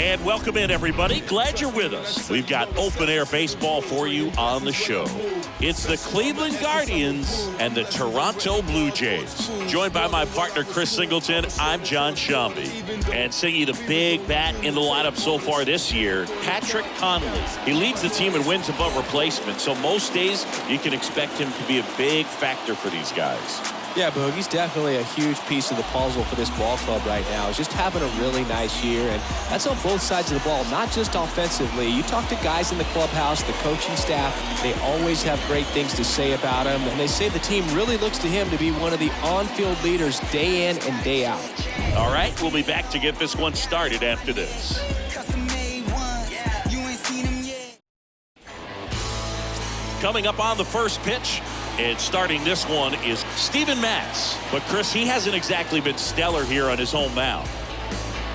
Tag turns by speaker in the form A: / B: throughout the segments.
A: And welcome in, everybody. Glad you're with us. We've got open-air baseball for you on the show. It's the Cleveland Guardians and the Toronto Blue Jays. Joined by my partner, Chris Singleton, I'm John Shambi. And singing the big bat in the lineup so far this year, Patrick Conley. He leads the team in wins above replacement, so most days you can expect him to be a big factor for these guys.
B: Yeah, Boog, he's definitely a huge piece of the puzzle for this ball club right now. He's just having a really nice year, and that's on both sides of the ball, not just offensively. You talk to guys in the clubhouse, the coaching staff, they always have great things to say about him, and they say the team really looks to him to be one of the on-field leaders day in and day out.
A: All right, we'll be back to get this one started after this. Coming up on the first pitch, and starting this one is Steven Matz. But, Chris, he hasn't exactly been stellar here on his home mound.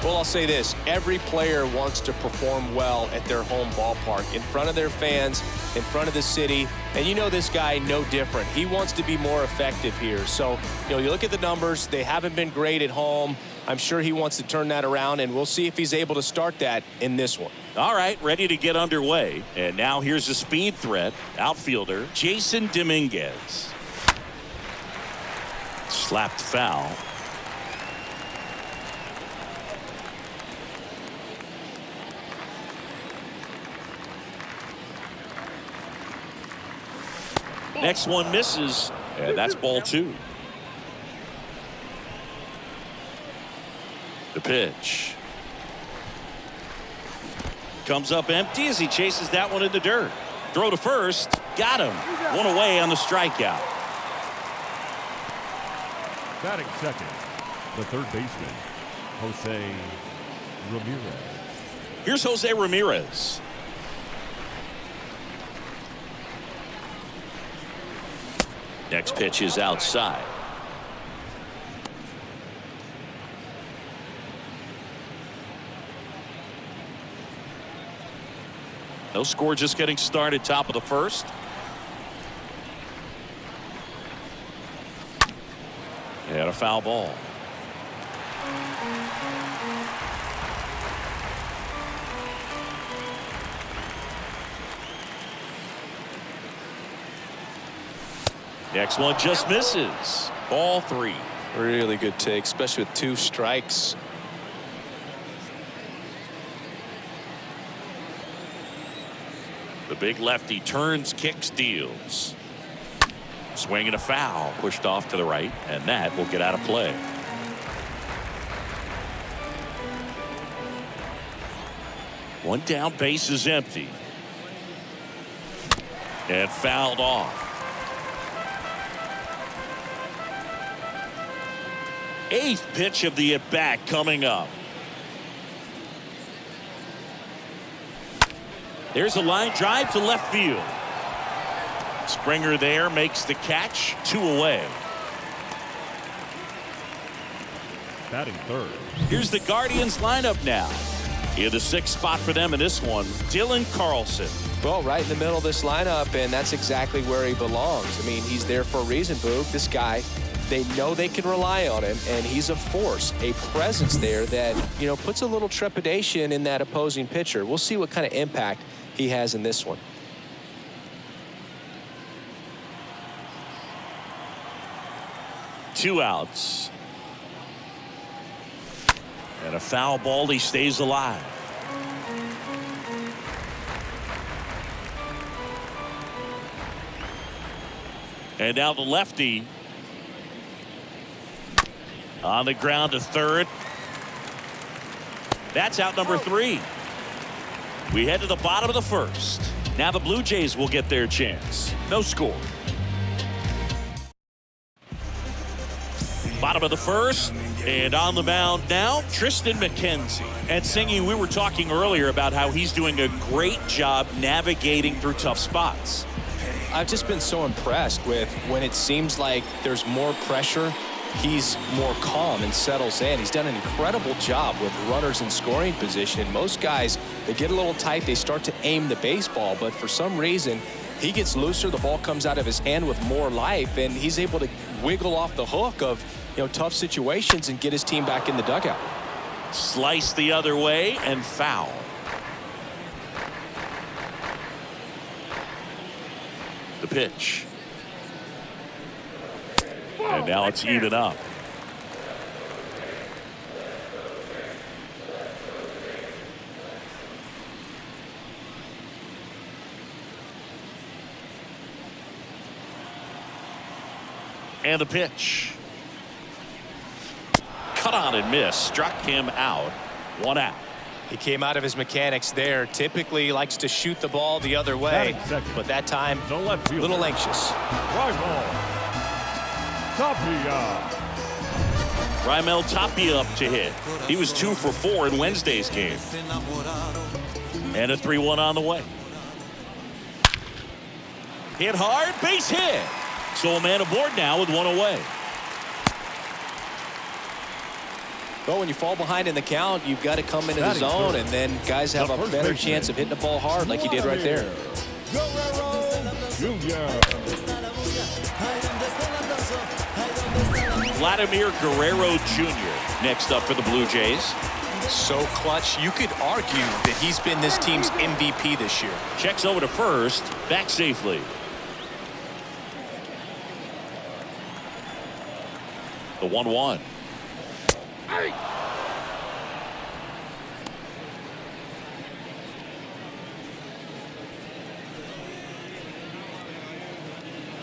B: Well, I'll say this. Every player wants to perform well at their home ballpark, in front of their fans, in front of the city. And you know this guy no different. He wants to be more effective here. So, you look at the numbers. They haven't been great at home. I'm sure he wants to turn that around, and we'll see if he's able to start that in this one.
A: All right, ready to get underway. And now here's the speed threat, outfielder Jason Dominguez. Slapped foul. Next one misses, and that's ball two. The pitch comes up empty as he chases that one in the dirt. Throw to first. Got him. One away on the strikeout.
C: Batting second, the third baseman, Jose Ramirez.
A: Here's Jose Ramirez. Next pitch is outside. No score, just getting started, top of the first. And a foul ball. Next one just misses. Ball three.
B: Really good take, especially with two strikes.
A: The big lefty turns, kicks, deals. Swing and a foul, pushed off to the right, and that will get out of play. One down, base is empty. And fouled off. Eighth pitch of the at-bat coming up. There's a line drive to left field. Springer there makes the catch. Two away.
C: Batting third.
A: Here's the Guardians lineup now. In the sixth spot for them in this one, Dylan Carlson.
B: Well, right in the middle of this lineup, and that's exactly where he belongs. I mean, he's there for a reason, Boog. This guy, they know they can rely on him, and he's a force, a presence there that, puts a little trepidation in that opposing pitcher. We'll see what kind of impact he has in this one.
A: Two outs. And a foul ball. He stays alive. And now the lefty on the ground to third. That's out number three. We head to the bottom of the first. Now the Blue Jays will get their chance. No score. Bottom of the first, and on the mound now, Triston McKenzie. And Singy, we were talking earlier about how he's doing a great job navigating through tough spots.
B: I've just been so impressed with when it seems like there's more pressure, he's more calm and settles in. He's done an incredible job with runners in scoring position. Most guys, they get a little tight, they start to aim the baseball, but for some reason, he gets looser, the ball comes out of his hand with more life, and he's able to wiggle off the hook of tough situations and get his team back in the dugout.
A: Slice the other way and foul. The pitch. And now it's even up. And the pitch. Cut on and miss. Struck him out. 1 out.
B: He came out of his mechanics there. Typically likes to shoot the ball the other way. But that time, a little anxious.
A: Raimel Tapia up to hit. He was 2 for 4 in Wednesday's game. And a 3-1 on the way. Hit hard, base hit. So a man aboard now with 1 away.
B: Well, when you fall behind in the count, you've got to come into the zone, and then guys have a better chance of hitting the ball hard like he did right there.
A: Vladimir Guerrero Jr. next up for the Blue Jays.
B: So clutch, you could argue that he's been this team's MVP this year.
A: Checks over to first, back safely. The 1-1.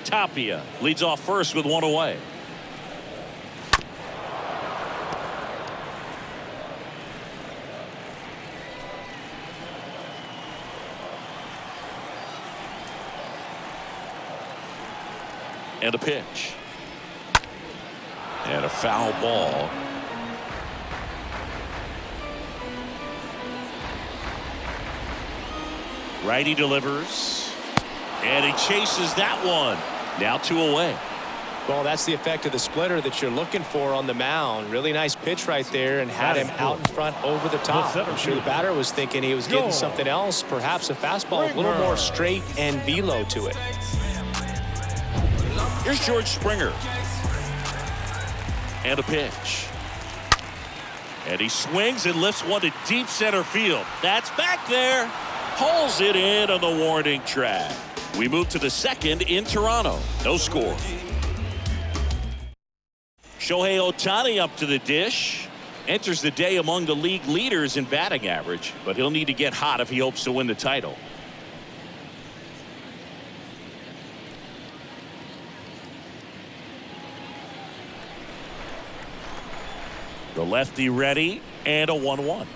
A: Tapia leads off first with 1 away. And a pitch. And a foul ball. Righty delivers. And he chases that one. Now 2 away.
B: Well, that's the effect of the splitter that you're looking for on the mound. Really nice pitch right there and had him out in front over the top. I'm sure the batter was thinking he was getting something else, perhaps a fastball, a little more straight and velo to it.
A: Here's George Springer. And a pitch. And he swings and lifts one to deep center field. That's back there. Hauls it in on the warning track. We move to the second in Toronto. No score. Shohei Ohtani up to the dish. Enters the day among the league leaders in batting average, but he'll need to get hot if he hopes to win the title. The lefty ready, and a 1-1.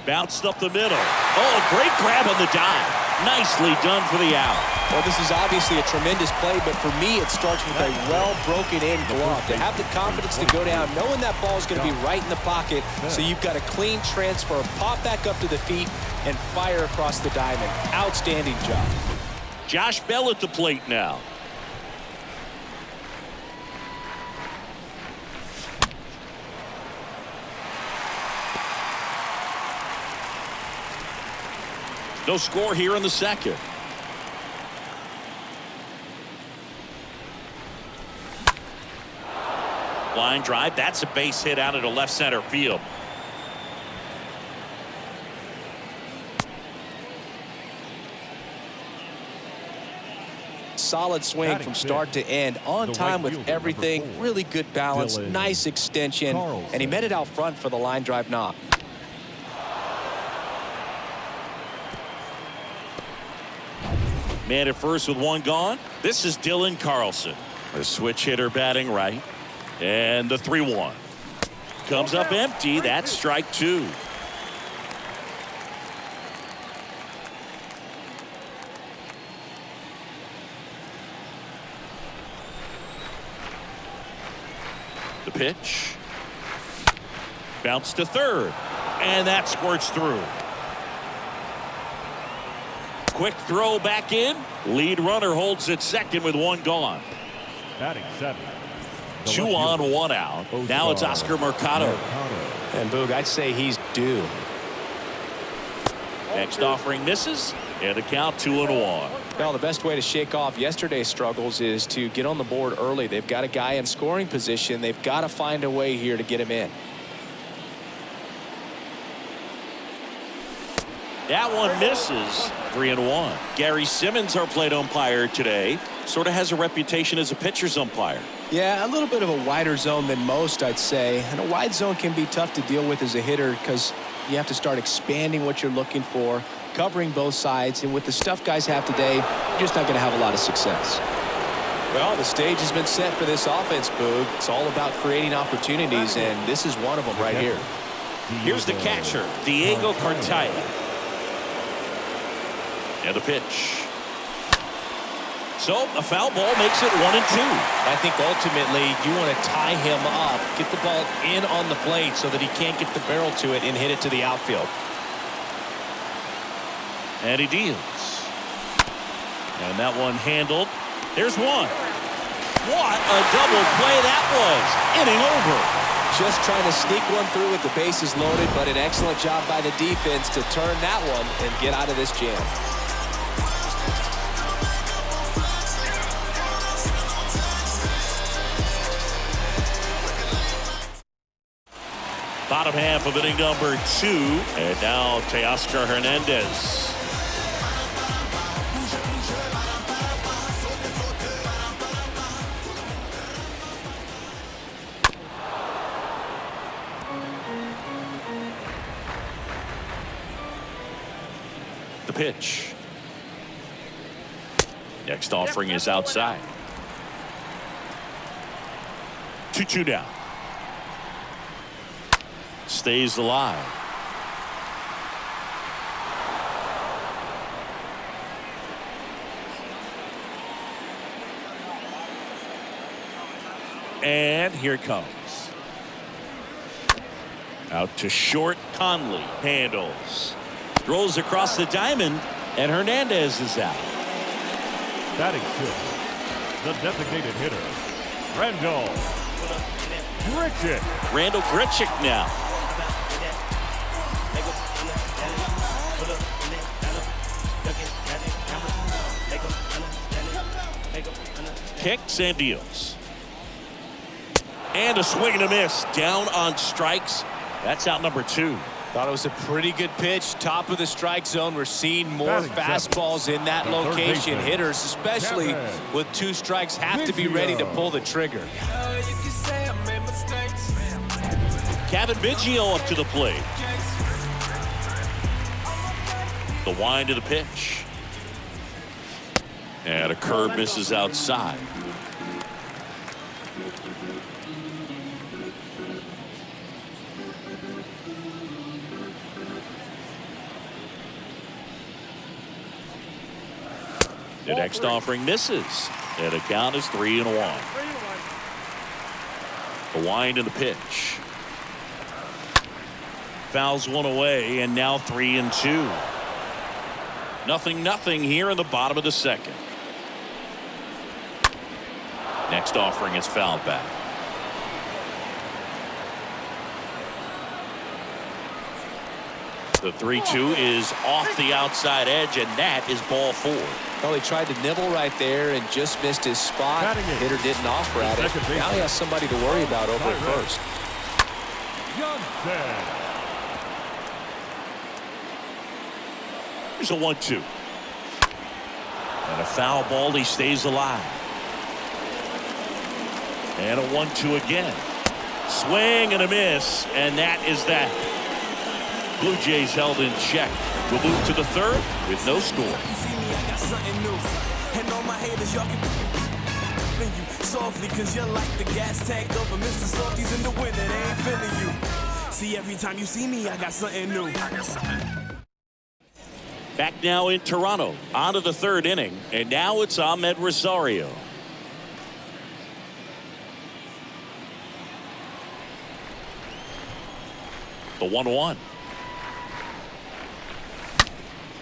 A: Bounced up the middle. Oh, a great grab on the dive. Nicely done for the out.
B: Well, this is obviously a tremendous play, but for me, it starts with a well-broken-in glove. To have the confidence to go down, knowing that ball is going to be right in the pocket, so you've got a clean transfer, pop back up to the feet, and fire across the diamond. Outstanding job.
A: Josh Bell at the plate now. No score here in the second. Line drive. That's a base hit out into left center field.
B: Solid swing from start to end. On time with everything. Really good balance. Nice extension. And he met it out front for the line drive knock.
A: Man at first with 1 gone. This is Dylan Carlson. The switch hitter batting right. And the 3-1. Comes up empty. That's strike 2. The pitch. Bounce to third. And that squirts through. Quick throw back in. Lead runner holds at second with 1 gone.
C: Batting 7.
A: 2 on, 1 out. Now it's Oscar Mercado.
B: And Boog, I'd say he's due.
A: Next offering misses. And a count 2-1.
B: Well, the best way to shake off yesterday's struggles is to get on the board early. They've got a guy in scoring position. They've got to find a way here to get him in.
A: That one misses. 3-1. Gary Simmons, our plate umpire today, sort of has a reputation as a pitcher's umpire.
B: Yeah, a little bit of a wider zone than most, I'd say. And a wide zone can be tough to deal with as a hitter because you have to start expanding what you're looking for, covering both sides. And with the stuff guys have today, you're just not going to have a lot of success. Well, the stage has been set for this offense, Boog. It's all about creating opportunities, and this is one of them right here.
A: Here's the catcher, Diego Cartaya. And the pitch. So a foul ball makes it 1-2.
B: I think ultimately you want to tie him up, get the ball in on the plate so that he can't get the barrel to it and hit it to the outfield.
A: And he deals. And that one handled. There's one. What a double play that was. Inning over.
B: Just trying to sneak one through with the bases loaded, but an excellent job by the defense to turn that one and get out of this jam.
A: Bottom half of inning number 2. And now Teoscar Hernandez. The pitch. Next offering is outside. 2-2 down. Stays alive. And here it comes. Out to short. Conley handles. Throws across the diamond, and Hernandez is out.
C: Batting 6, the designated hitter, Randall Grichuk.
A: Randall Grichuk now. Kicks and deals. And a swing and a miss. Down on strikes. That's out number 2.
B: Thought it was a pretty good pitch. Top of the strike zone. We're seeing more fastballs in that location. Hitters, especially with 2 strikes, have to be ready to pull the trigger.
A: Kevin Biggio up to the plate. The wind to the pitch. And a curve misses outside. The next offering misses. And the count is 3-1. The wind and the pitch. Fouls one away, and now 3-2. 0-0 here in the bottom of the second. Next offering is fouled back. The 3-2 is off the outside edge, and that is ball 4.
B: Well, he tried to nibble right there and just missed his spot. The hitter didn't offer at it. Now he has somebody to worry about over at first.
A: Here's a 1-2. And a foul ball. He stays alive. And a 1-2 again. Swing and a miss. And that is that. Blue Jays held in check. We'll move to the 3rd with no score. Softly, cause you're like the gas tank over Mr. Softies in the winter. They ain't feeling you. See, every time you see me, I got something new. Back now in Toronto, on to the 3rd inning, and now it's Ahmed Rosario. The 1-1.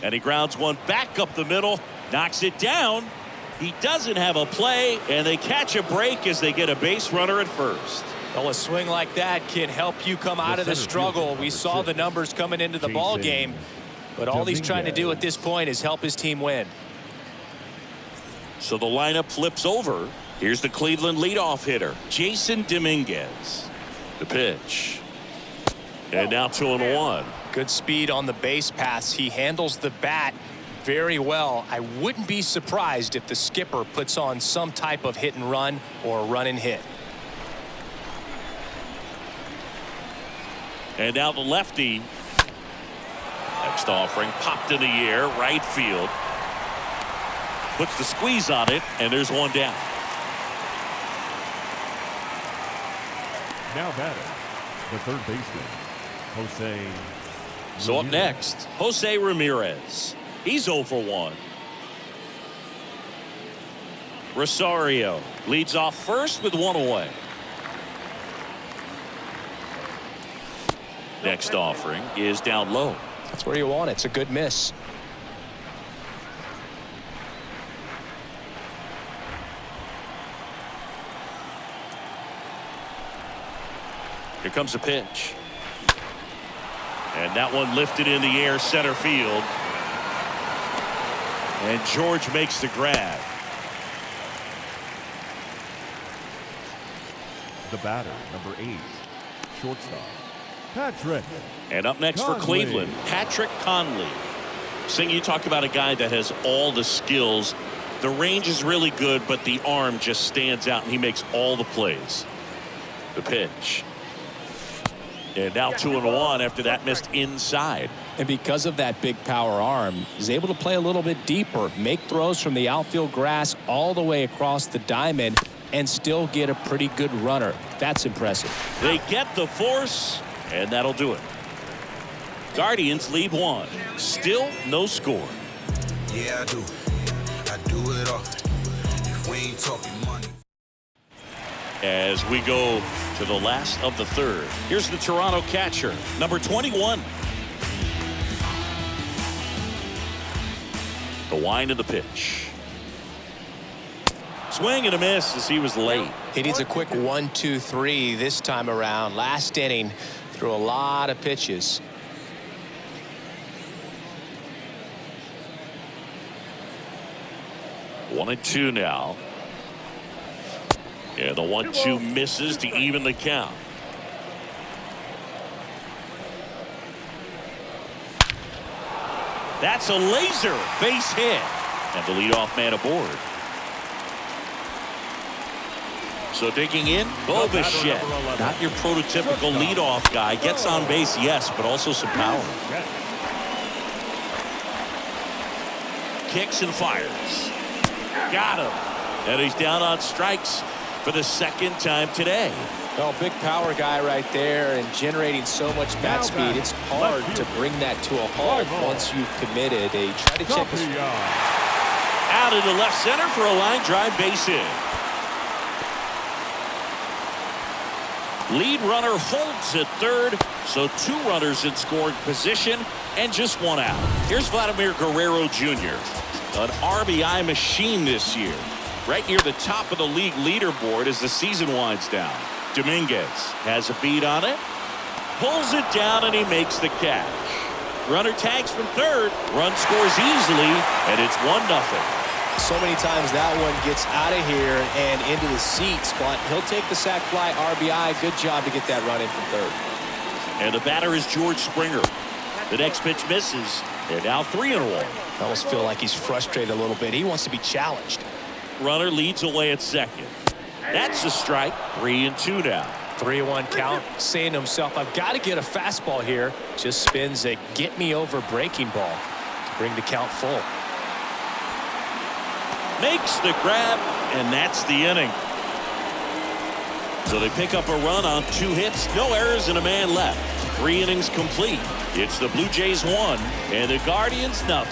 A: And he grounds one back up the middle, knocks it down. He doesn't have a play, and they catch a break as they get a base runner at first.
B: Well, a swing like that can help you come out of the struggle. We saw the numbers coming into the ball game, but all he's trying to do at this point is help his team win.
A: So the lineup flips over. Here's the Cleveland leadoff hitter, Jason Dominguez. The pitch. And now 2-1.
B: Good speed on the base paths. He handles the bat very well. I wouldn't be surprised if the skipper puts on some type of hit and run or run and hit.
A: And now the lefty. Next offering popped in the air, right field. Puts the squeeze on it, and there's one down.
C: Now batting, the third baseman, Jose.
A: So up next, Jose Ramirez. He's 0 for 1. Rosario leads off first with 1 away. Next offering is down low.
B: That's where you want it. It's a good miss.
A: Here comes a pitch. And that one lifted in the air, center field. And George makes the grab.
C: The batter, number 8, shortstop, Patrick.
A: And up next
C: Conley.
A: for Cleveland, Patrick Conley. Sing, you talk about a guy that has all the skills. The range is really good, but the arm just stands out, and he makes all the plays. The pitch. And now 2-1 after that missed inside.
B: And because of that big power arm, he's able to play a little bit deeper, make throws from the outfield grass all the way across the diamond, and still get a pretty good runner. That's impressive.
A: They get the force, and that'll do it. Guardians lead 1. Still no score.
D: Yeah, I do it often. If we ain't talking money.
A: As we go to the last of the third, here's the Toronto catcher, number 21. The wind of the pitch. Swing and a miss as he was late.
B: He needs a quick 1-2-3 this time around. Last inning, threw a lot of pitches.
A: One and two now. Yeah, the 1-2 misses to even the count. That's a laser base hit. And the leadoff man aboard. So digging in, Bo Bichette. Not your prototypical leadoff guy. Gets on base, yes, but also some power. Kicks and fires. Got him. And he's down on strikes for the second time today.
B: Well, big power guy right there and generating so much bat speed. It's hard to bring that to a halt once you've committed. They try to check his...
A: Out into left center for a line drive base hit. Lead runner holds at third, so 2 runners in scoring position and just 1 out. Here's Vladimir Guerrero Jr., an RBI machine this year. Right near the top of the league leaderboard as the season winds down. Dominguez has a beat on it, pulls it down, and he makes the catch. Runner tags from third, run scores easily, and it's 1-0.
B: So many times that one gets out of here and into the seats, but he'll take the sac fly RBI. Good job to get that run in from third.
A: And the batter is George Springer. The next pitch misses, and now 3-1.
B: I almost feel like he's frustrated a little bit. He wants to be challenged.
A: Runner leads away at second. That's a strike. 3-2 now.
B: 3-1 count, saying to himself, I've got to get a fastball here. Just spins a get-me-over breaking ball to bring the count full.
A: Makes the grab, and that's the inning. So they pick up a run on 2 hits, no errors, and a man left. 3 innings complete. It's the Blue Jays 1 and the Guardians 0.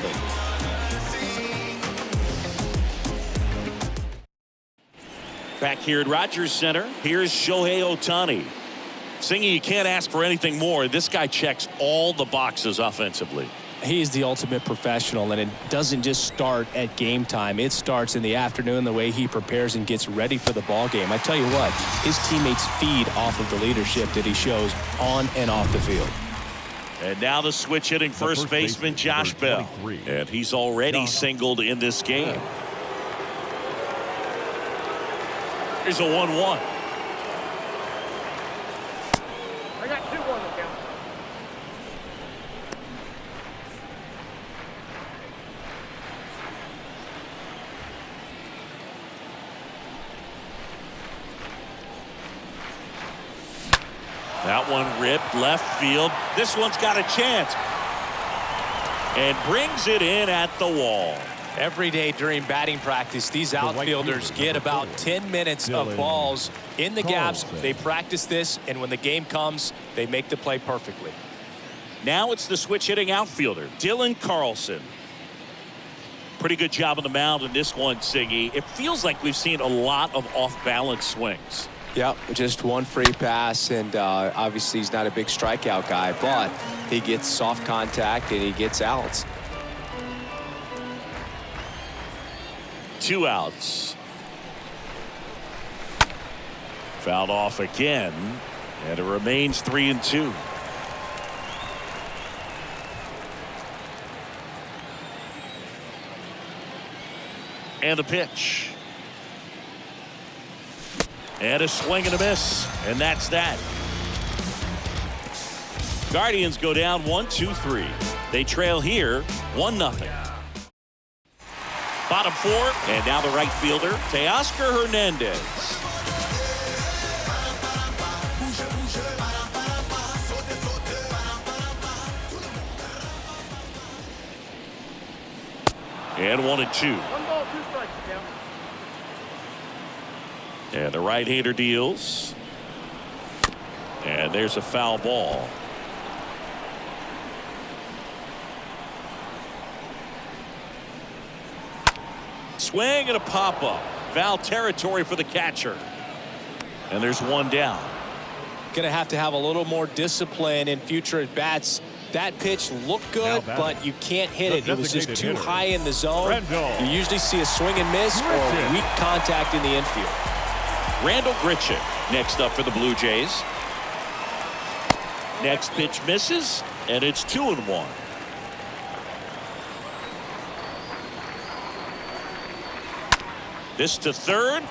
A: Back here at Rogers Center, here's Shohei Ohtani. Singing, you can't ask for anything more. This guy checks all the boxes offensively.
B: He's the ultimate professional, and it doesn't just start at game time. It starts in the afternoon, the way he prepares and gets ready for the ball game. I tell you what, his teammates feed off of the leadership that he shows on and off the field.
A: And now the switch hitting first baseman Josh Bell. And he's already singled in this game. Here's a 1-1. That one ripped left field. This one's got a chance. And brings it in at the wall.
B: Every day during batting practice, these outfielders get about 10 minutes of balls in the gaps. They practice this, and when the game comes, they make the play perfectly.
A: Now it's the switch hitting outfielder, Dylan Carlson. Pretty good job on the mound in this one, Siggy. It feels like we've seen a lot of off-balance swings.
B: Yep, just one free pass, and obviously he's not a big strikeout guy, but he gets soft contact and he gets outs.
A: 2 outs. Fouled off again, and it remains 3-2. And a pitch. And a swing and a miss, and that's that. Guardians go down 1-2-3. They trail here 1-0. Bottom 4, and now the right fielder, Teoscar Hernandez. And 1-2.
E: 1 ball, 2 strikes, Cam.
A: And the right-hander deals. And there's a foul ball. Swing and a pop-up. Foul territory for the catcher. And there's 1 down.
B: Going to have a little more discipline in future at-bats. That pitch looked good, but you can't hit it. It was just too high in the zone. You usually see a swing and miss or weak contact in the infield.
A: Randall Grichuk next up for the Blue Jays. Next pitch misses, and it's 2-1. This to third.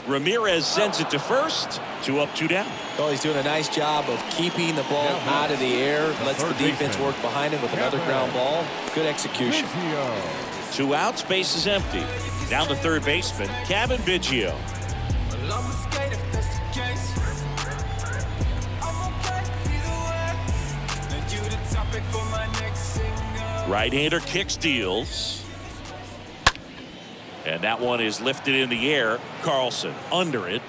A: Ramirez sends it to first. 2 up, 2 down.
B: Well, he's doing a nice job of keeping the ball out of the air. Lets the defense work behind him with another ground ball. Good execution.
A: 2 outs, base is empty. Down to third baseman, Cavan Biggio. Right-hander kicks, deals. And that one is lifted in the air. Carlson under it.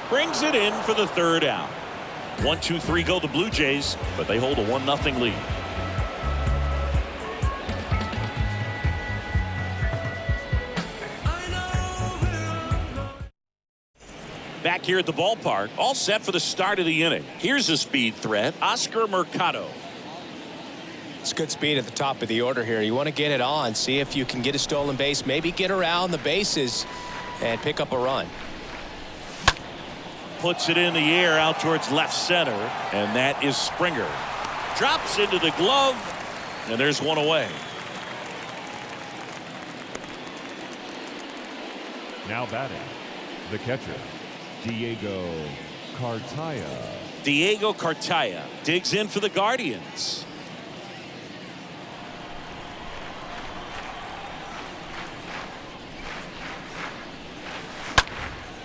A: Brings it in for the 3rd out. 1-2-3 go the Blue Jays, but they hold a 1-0 lead. Back here at the ballpark, all set for the start of the inning. Here's a speed threat, Oscar Mercado.
B: It's good speed at the top of the order here. You want to get it on, see if you can get a stolen base, maybe get around the bases and pick up a run.
A: Puts it in the air out towards left center, and that is Springer. Drops into the glove, and there's 1 away.
C: Now batting, the catcher, Diego Cartaya.
A: Diego Cartaya digs in for the Guardians.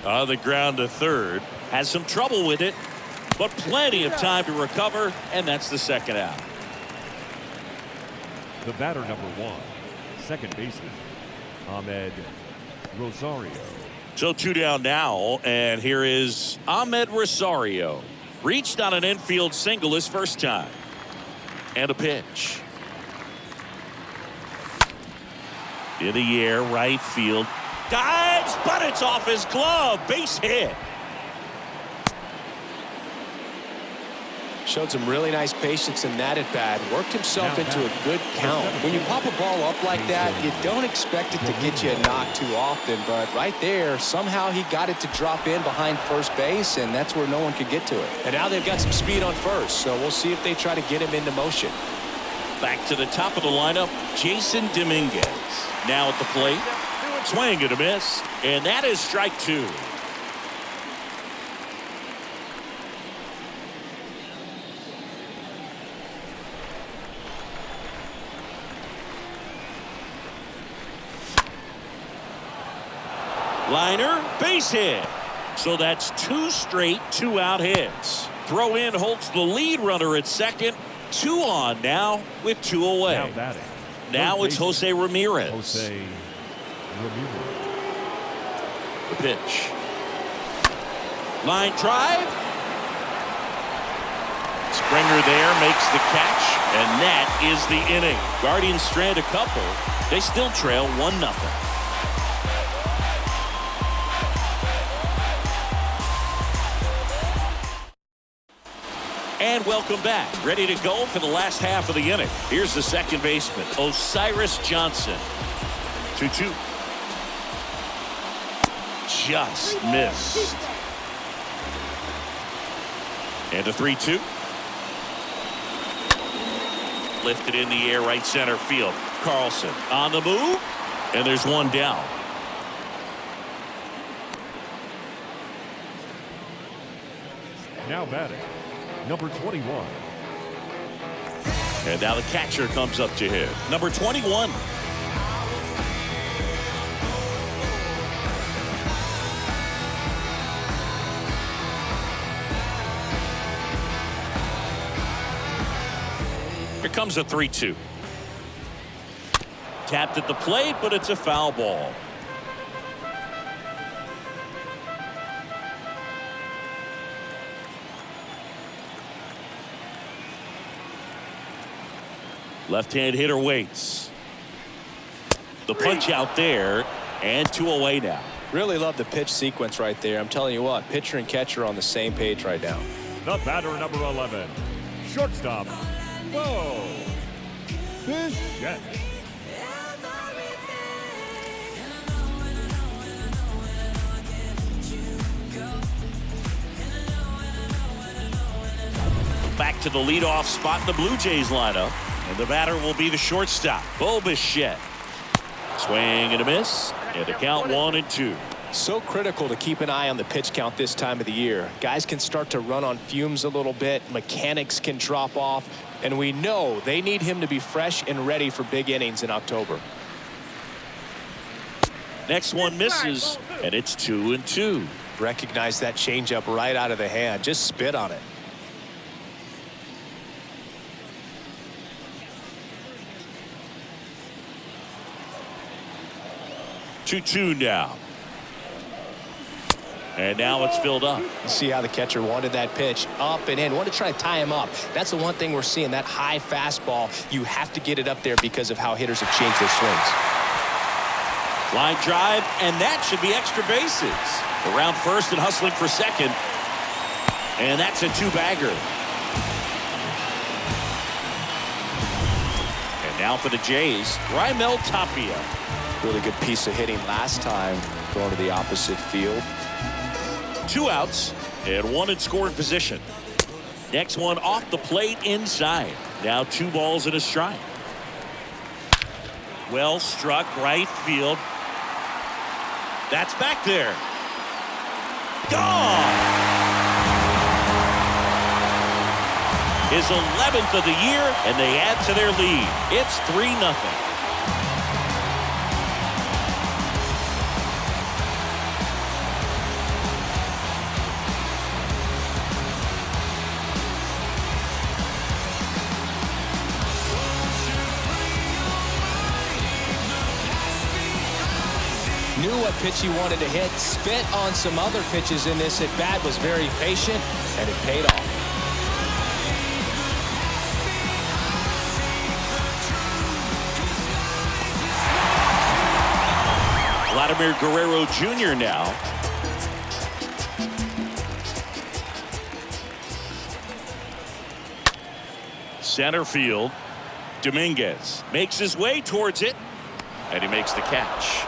A: On the ground to third. Has some trouble with it, but plenty of time to recover, and that's the 2nd out.
C: The batter number 1, second baseman, Ahmed Rosario.
A: So 2 down now, and here is Ahmed Rosario. Reached on an infield single his first time. And a pitch. In the air, right field. Dives, but it's off his glove. Base hit.
B: Showed some really nice patience in that at bat. Worked himself into a good count. When you pop a ball up like that, you don't expect it to get you a knock too often. But right there, somehow he got it to drop in behind first base, and that's where no one could get to it. And now they've got some speed on first, so we'll see if they try to get him into motion.
A: Back to the top of the lineup, Jason Dominguez. Now at the plate. Swing and a miss, and that is strike 2. Liner, base hit. So that's 2 straight 2-out hits. Throw in holds the lead runner at second. 2 on now with 2 away.
C: Now batting.
A: Now it's Jose Ramirez.
C: Jose Ramirez.
A: The pitch. Line drive. Springer there makes the catch, and that is the inning. Guardians strand a couple. They still trail 1-0. And welcome back. Ready to go for the last half of the inning. Here's the second baseman, Osiris Johnson. 2-2. Just missed. And a 3-2. Lifted in the air, right center field. Carlson on the move, and there's 1 down.
C: Now batting, number 21.
A: And now the catcher comes up to hit. Number 21. Here comes a 3-2. Tapped at the plate, but it's a foul ball. Left-hand hitter waits. The punch out there, and 2 away now.
B: Really love the pitch sequence right there. I'm telling you what, pitcher and catcher are on the same page right now.
C: The batter, number 11. Shortstop, Bo Bichette.
A: Back to the leadoff spot in the Blue Jays lineup. And the batter will be the shortstop, Bo Bichette. Swing and a miss. And the count 1-2.
B: So critical to keep an eye on the pitch count this time of the year. Guys can start to run on fumes a little bit. Mechanics can drop off. And we know they need him to be fresh and ready for big innings in October.
A: Next one misses, and it's 2-2.
B: Recognize that changeup right out of the hand. Just spit on it.
A: Two now. And now it's filled up.
B: See how the catcher wanted that pitch up and in. Wanted to try to tie him up. That's the one thing we're seeing, that high fastball. You have to get it up there because of how hitters have changed their swings.
A: Line drive, and that should be extra bases. Around first and hustling for second. And that's a 2-bagger. And now for the Jays, Raimel Tapia.
B: Really good piece of hitting last time, going to the opposite field.
A: 2 outs and 1 in scoring position. Next one off the plate inside. Now 2 balls and a strike. Well struck right field. That's back there. Gone. His 11th of the year, and they add to their lead. It's 3-0.
B: Knew what pitch he wanted to hit, spit on some other pitches in this at bat, was very patient, and it paid off.
A: Vladimir Guerrero Jr. now. Center field. Dominguez makes his way towards it, and he makes the catch.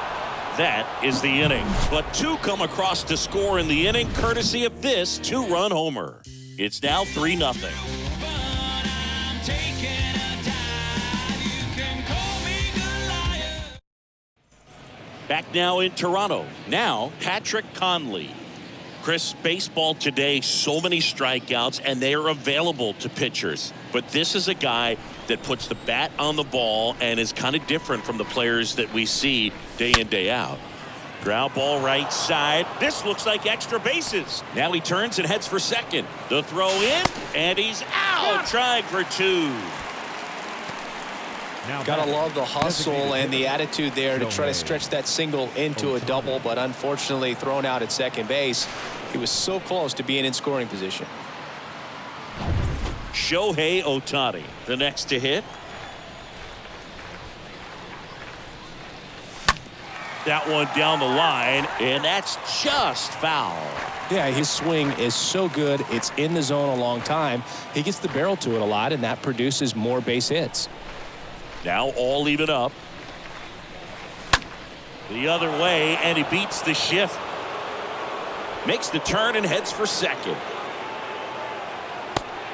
A: That is the inning. But 2 come across to score in the inning, courtesy of this 2-run homer. It's now 3-0. Back now in Toronto. Now Patrick Conley. Chris, baseball today, so many strikeouts, and they are available to pitchers. But this is a guy that puts the bat on the ball and is kind of different from the players that we see day in, day out. Ground ball right side. This looks like extra bases. Now he turns and heads for second. The throw in, and he's out. Trying for 2.
B: Gotta love the hustle and the attitude there to try to stretch that single into a double, but unfortunately thrown out at second base. He was so close to being in scoring position.
A: Shohei Ohtani, the next to hit. That one down the line, and that's just foul.
B: Yeah, his swing is so good. It's in the zone a long time. He gets the barrel to it a lot, and that produces more base hits.
A: Now all even up. The other way, and he beats the shift. Makes the turn and heads for second.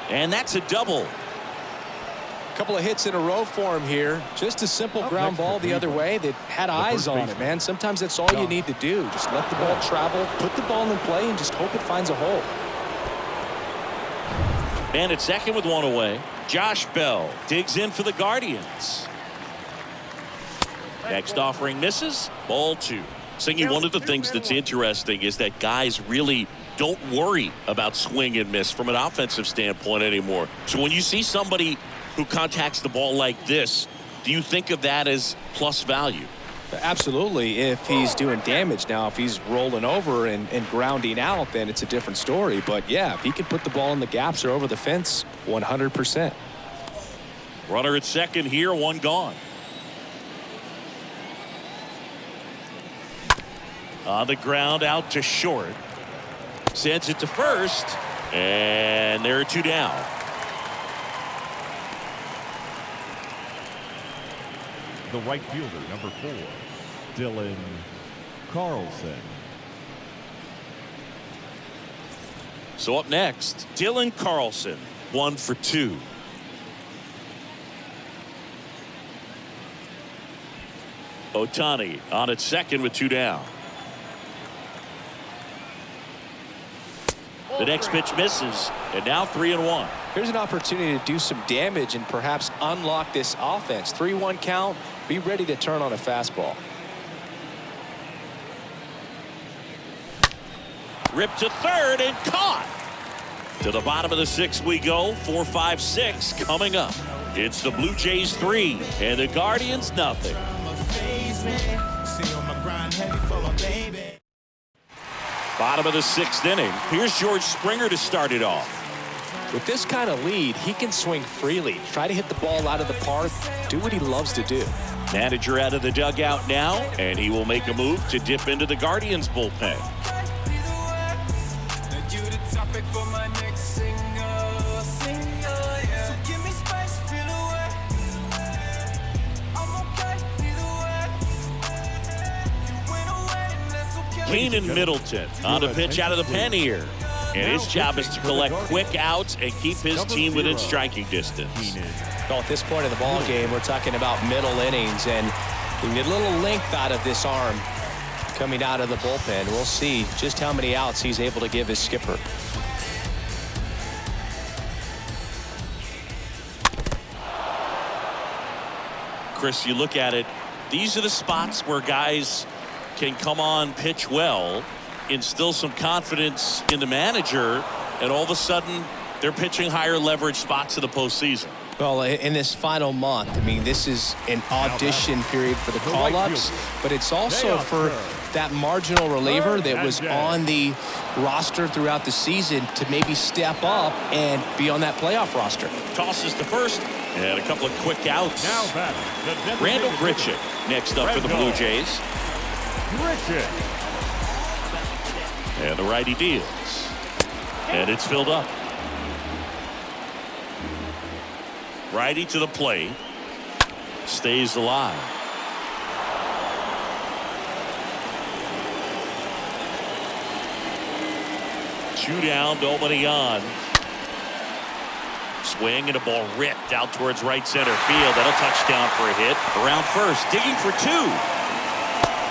A: And that's a double.
B: A couple of hits in a row for him here. Just a simple ground ball the other way that had eyes on it, man. Sometimes that's all you need to do. Just let the ball travel, put the ball in play, and just hope it finds a hole.
A: And at second with 1 away, Josh Bell digs in for the Guardians. Next offering misses. Ball 2. Singy, one of the things that's interesting is that guys really don't worry about swing and miss from an offensive standpoint anymore. So when you see somebody who contacts the ball like this, do you think of that as plus value?
B: Absolutely, if he's doing damage. Now, if he's rolling over and grounding out, then it's a different story. But yeah, if he can put the ball in the gaps or over the fence, 100%.
A: Runner at second here, 1 gone. On the ground out to short. Sends it to first, and there are 2 down.
C: The right fielder, number 4, Dylan Carlson.
A: So up next, Dylan Carlson, 1 for 2. Ohtani on at second with 2 down. The next pitch misses, and now 3-1.
B: Here's an opportunity to do some damage and perhaps unlock this offense. 3-1 count. Be ready to turn on a fastball.
A: Ripped to third and caught. To the bottom of the 6th we go. 4, 5, 6 coming up. It's the Blue Jays 3 and the Guardians nothing. Bottom of the 6th inning. Here's George Springer to start it off.
B: With this kind of lead, he can swing freely. Try to hit the ball out of the park. Do what he loves to do.
A: Manager out of the dugout now, and he will make a move to dip into the Guardians bullpen. Keenan Middleton on the pitch out of the pen here. And his job is to collect quick outs and keep his team within striking distance.
B: Well, at this point in the ball game, we're talking about middle innings, and we get a little length out of this arm coming out of the bullpen. We'll see just how many outs he's able to give his skipper.
A: Chris, you look at it, these are the spots where guys can come on, pitch well, instill some confidence in the manager, and all of a sudden they're pitching higher leverage spots in the postseason.
B: Well, in this final month, I mean, this is an audition period for the call-ups, but it's also for that marginal reliever that was on the roster throughout the season to maybe step up and be on that playoff roster.
A: Tosses to first, and a couple of quick outs. Randall Grichuk next up for the Blue Jays. And the righty deals. And it's filled up. Righty to the plate. Stays alive. Two down, nobody on. Swing and a ball ripped out towards right center field. That'll touch down for a hit. Around first, digging for 2.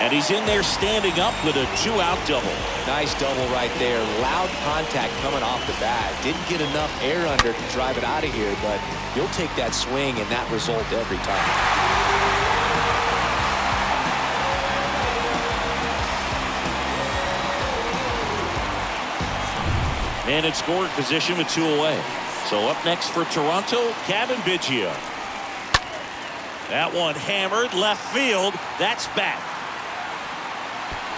A: And he's in there standing up with a 2-out double.
B: Nice double right there. Loud contact coming off the bat. Didn't get enough air under to drive it out of here, but you'll take that swing and that result every time.
A: And it's scoring position with 2 away. So up next for Toronto, Cavan Biggio. That one hammered left field. That's back.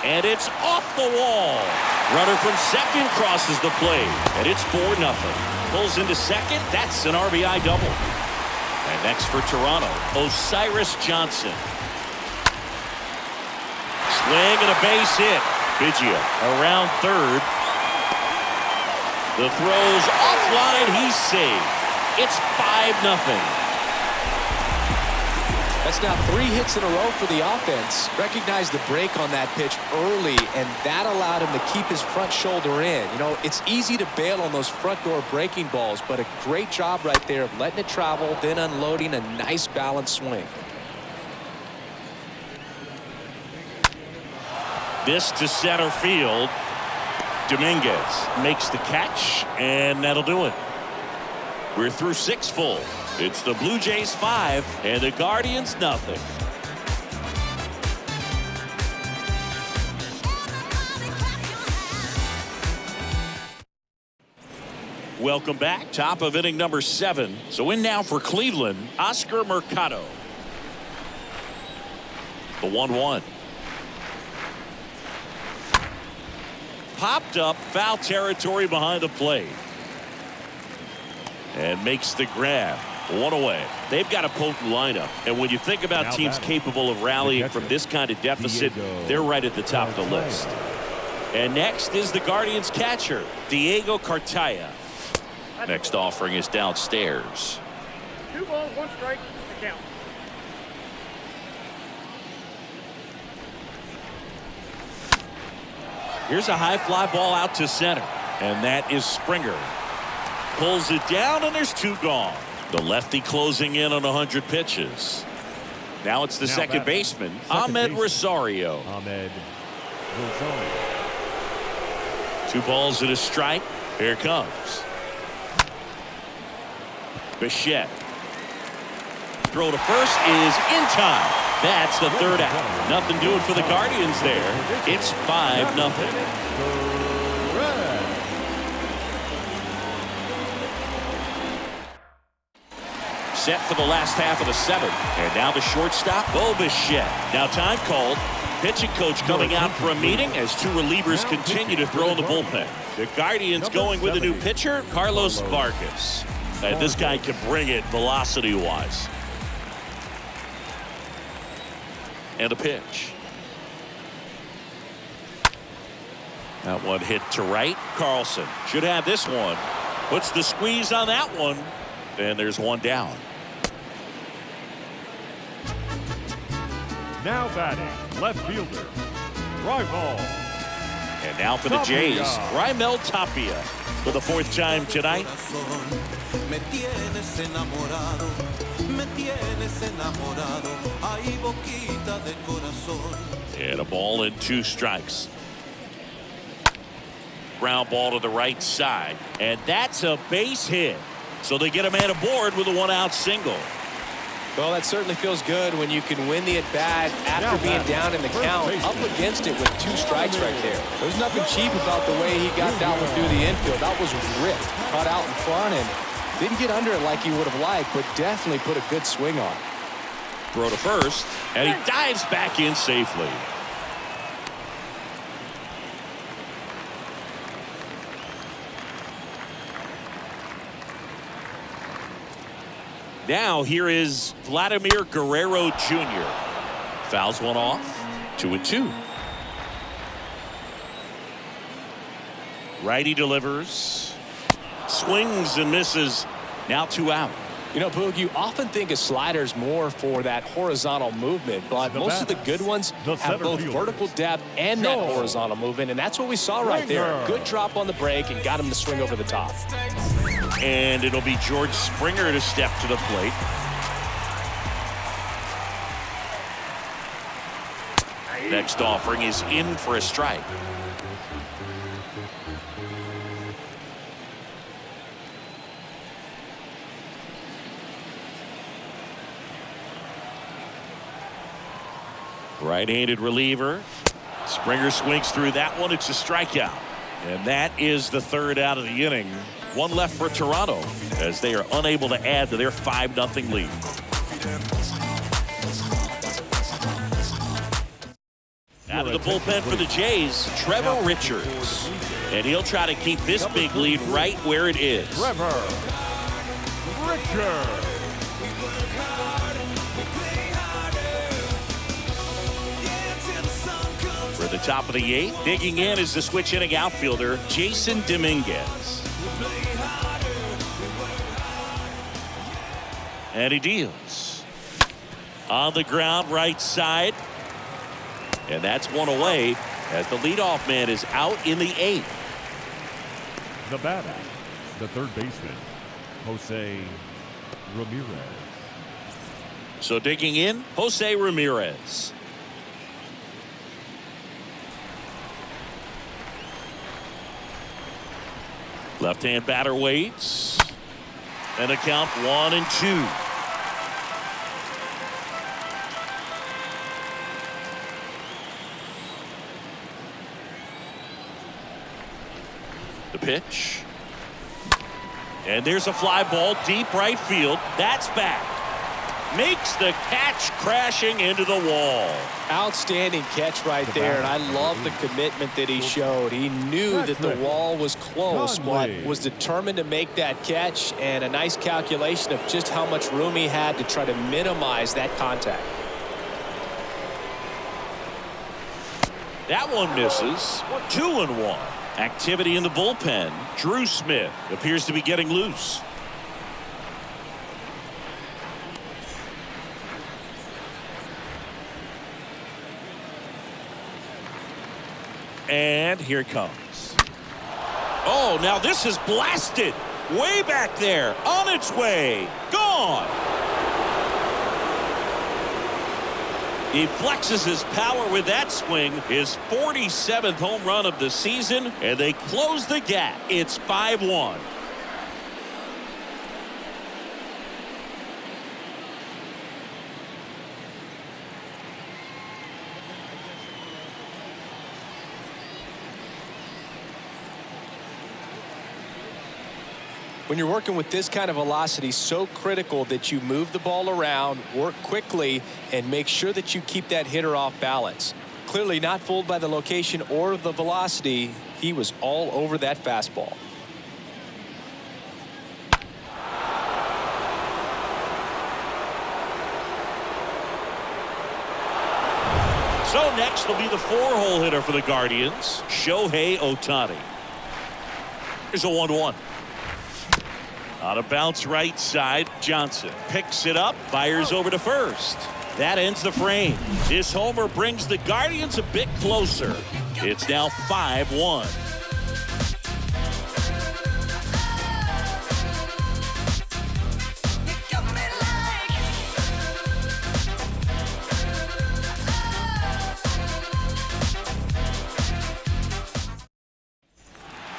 A: And it's off the wall. Runner from second crosses the plate. And it's 4-0. Pulls into second. That's an RBI double. And next for Toronto, Osiris Johnson. Swing and a base hit. Biggio around third. The throw's offline. He's saved. It's 5-0.
B: That's now 3 hits in a row for the offense. Recognized the break on that pitch early, and that allowed him to keep his front shoulder in. You know, it's easy to bail on those front door breaking balls, but a great job right there of letting it travel, then unloading a nice balanced swing.
A: This to center field. Dominguez makes the catch, and that'll do it. We're through 6 full. It's the Blue Jays 5 and the Guardians nothing. Welcome back. Top of inning number 7. So in now for Cleveland, Oscar Mercado. The 1-1. Popped up, foul territory behind the plate. And makes the grab. 1 away. They've got a potent lineup. And when you think about
C: now
A: teams capable of rallying from this kind of deficit, they're right at the top of the list. And next is the Guardians catcher, Diego Cartaya. Next offering is downstairs.
E: 2 balls, 1 strike to count.
A: Here's a high fly ball out to center. And that is Springer. Pulls it down, and there's 2 gone. The lefty closing in on 100 pitches. Now it's the second baseman, Ahmed Rosario.
C: Ahmed Rosario.
A: 2 balls and a strike. Here it comes. Bichette. Throw to first is in time. That's the 3rd out. Nothing doing for the Guardians there. It's 5-0. Set for the last half of the 7th. And now the shortstop, Bo Bichette. Now time called. Pitching coach coming out for a meeting as 2 relievers continue to throw in the bullpen. The Guardians going with a new pitcher, Carlos Vargas. And this guy can bring it velocity-wise. And a pitch. That one hit to right. Carlson should have this one. Puts the squeeze on that one. And there's 1 down.
C: Now batting, left fielder, Raimel.
A: And now for the Jays, Raimel Tapia for the 4th time tonight.
F: Me tienes enamorado, me tienes enamorado, ay boquita de corazón.
A: And a ball and 2 strikes. Ground ball to the right side, and that's a base hit. So they get a man aboard with a 1-out single.
B: Well, that certainly feels good when you can win the at-bat after being down in the count, up against it with 2 strikes right there. There's nothing cheap about the way he got that one through the infield. That was ripped, cut out in front, and didn't get under it like he would have liked, but definitely put a good swing on.
A: Throw to first, and he dives back in safely. Now here is Vladimir Guerrero Jr. Fouls one off. 2-2. Righty delivers. Swings and misses. Now 2 out.
B: You know, Boog, you often think a slider's more for that horizontal movement, but most of the good ones have both vertical depth and that horizontal movement, and that's what we saw right there. Good drop on the break and got him to swing over the top.
A: And it'll be George Springer to step to the plate. Next offering is in for a strike. Right-handed reliever. Springer swings through that one. It's a strikeout. And that is the third out of the inning. One left for Toronto as they are unable to add to their 5-0 lead. Out of the bullpen for the Jays, Trevor Richards. And he'll try to keep this big lead right where it is.
C: Trevor Richards.
A: For the top of the 8th, digging in is the switch inning outfielder, Jason Dominguez. And he deals. On the ground, right side. And that's one away as the leadoff man is out in the 8th.
C: The batter, the third baseman, Jose Ramirez.
A: So digging in, Jose Ramirez. Left-hand batter waits. And a count 1-2. The pitch. And there's a fly ball deep right field. That's back. Makes the catch, crashing into the wall.
B: Outstanding catch right there, and I love the commitment that he showed. He knew that the wall was close, but was determined to make that catch, and a nice calculation of just how much room he had to try to minimize that contact.
A: That one misses. 2-1. Activity in the bullpen. Drew Smith appears to be getting loose. And here it comes. Oh, now this is blasted. Way back there. On its way. Gone. He flexes his power with that swing. His 47th home run of the season. And they close the gap. It's 5-1.
B: When you're working with this kind of velocity, so critical that you move the ball around, work quickly, and make sure that you keep that hitter off balance. Clearly not fooled by the location or the velocity. He was all over that fastball.
A: So next will be the 4-hole hitter for the Guardians, Shohei Ohtani. Here's a 1-1. On a bounce right side, Johnson picks it up, fires over to first. That ends the frame. This homer brings the Guardians a bit closer. It's now 5-1.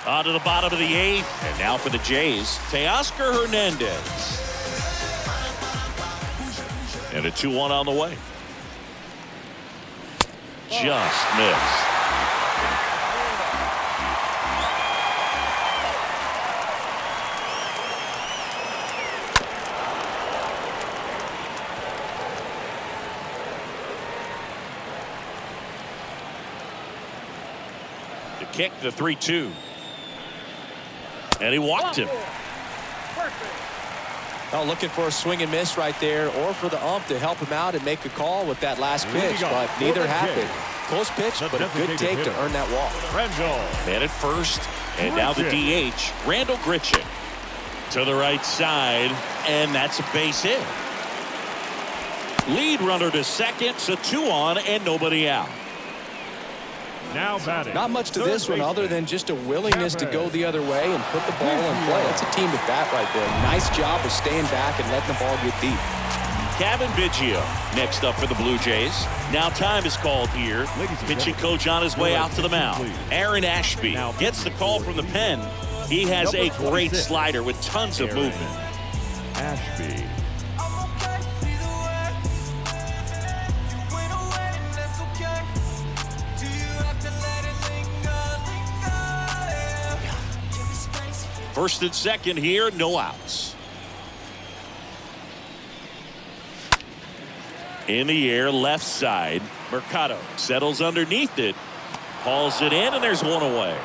A: On to the bottom of the 8th, and now for the Jays, Teoscar Hernandez. And a 2-1 on the way. Just missed. The kick, the 3-2. And he walked him.
B: Oh, looking for a swing and miss right there, or for the ump to help him out and make a call with that last pitch, but neither happened. Close pitch, but a good take to earn that walk.
A: Man at first, and now the DH, Randall Grichuk. To the right side, and that's a base hit. Lead runner to second, so 2 on and nobody out.
C: Now batting.
B: Not much to this one other than just a willingness to go the other way and put the ball in play. That's a team at bat right there. Nice job of staying back and letting the ball get deep.
A: Kevin Biggio next up for the Blue Jays. Now time is called here. Pitching coach on his way out to the mound. Aaron Ashby gets the call from the pen. He has a great slider with tons of movement.
C: Ashby.
A: First and second here, no outs. In the air, left side. Mercado settles underneath it. Hauls it in, and there's one away.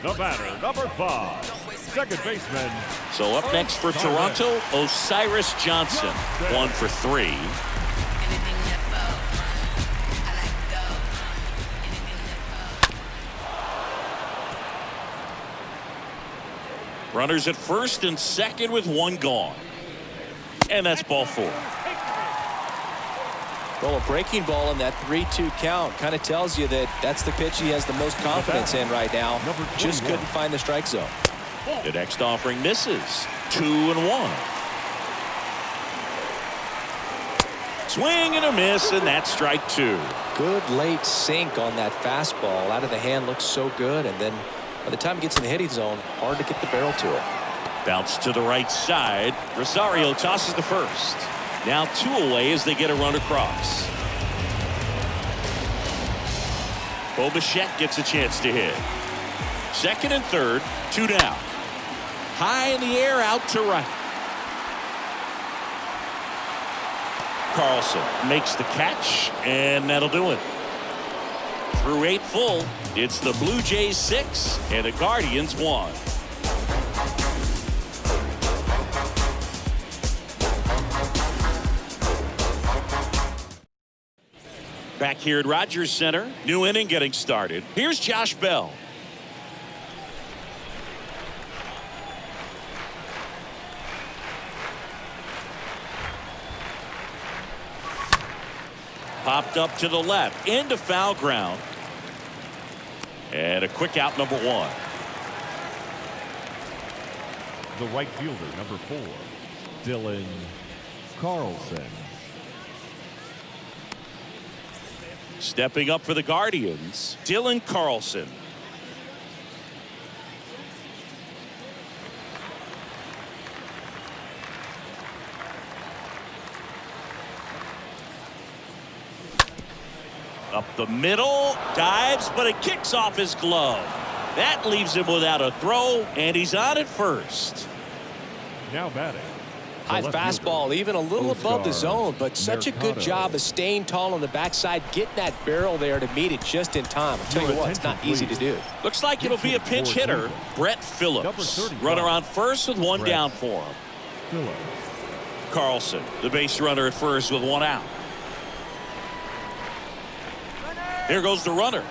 C: The batter, number 5, second baseman.
A: So up next for Toronto, Osiris Johnson. 1 for 3. Runners at first and second with 1 gone. And that's ball 4.
B: Well, a breaking ball in that 3-2 count kind of tells you that that's the pitch he has the most confidence in right now. Just couldn't find the strike zone.
A: The next offering misses. 2-1. Swing and a miss, and that's strike 2.
B: Good late sink on that fastball. Out of the hand looks so good, and then by the time it gets in the hitting zone, hard to get the barrel to it.
A: Bounce to the right side. Rosario tosses the first. Now 2 away as they get a run across. Bo Bichette gets a chance to hit. Second and third, 2 down. High in the air, out to right. Carlson makes the catch, and that'll do it. Through 8 full, it's the Blue Jays 6 and the Guardians 1. Back here at Rogers Center, new inning getting started. Here's Josh Bell. Popped up to the left, into foul ground. And a quick out, number 1.
C: The right fielder, number 4, Dylan Carlson.
A: Stepping up for the Guardians, Dylan Carlson. Up the middle, dives, but it kicks off his glove. That leaves him without a throw, and he's on at first.
C: Now batting.
B: High fastball, even a little above the zone, but such a good job of staying tall on the backside, getting that barrel there to meet it just in time. I'll tell you what, it's not easy to do.
A: Looks like it'll be a pinch hitter, Brett Phillips. Runner on first with 1 down for him. Carlson, the base runner at first with 1 out. Here goes the runner.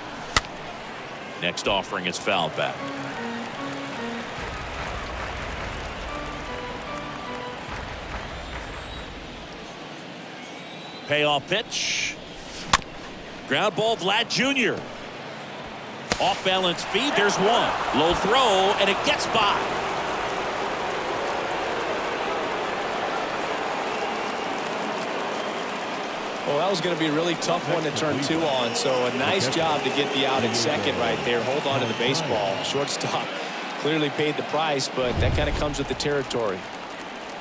A: Next offering is fouled back. Payoff pitch. Ground ball, Vlad Jr. Off balance feed, there's 1. Low throw, and it gets by.
B: Well, that was going to be a really tough one to turn 2 on, so a nice job to get the out at second right there. Hold on to the baseball. Shortstop clearly paid the price, but that kind of comes with the territory.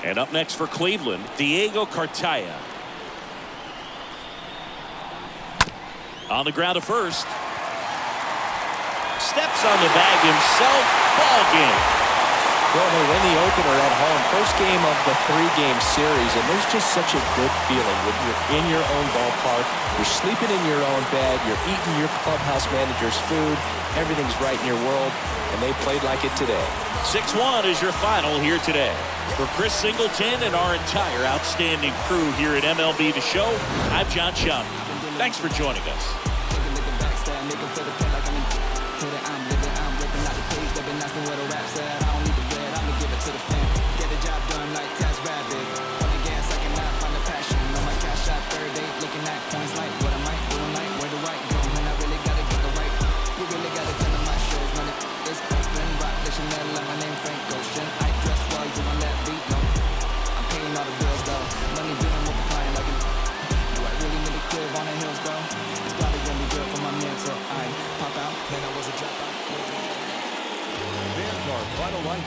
A: And up next for Cleveland, Diego Cartaya. On the ground to first. Steps on the bag himself. Ball game.
B: Well, they win the opener at home. First game of the 3-game series, and there's just such a good feeling when you're in your own ballpark. You're sleeping in your own bed. You're eating your clubhouse manager's food. Everything's right in your world, and they played like it today.
A: 6-1 is your final here today. For Chris Singleton and our entire outstanding crew here at MLB The Show, I'm John Schaub. Thanks for joining us.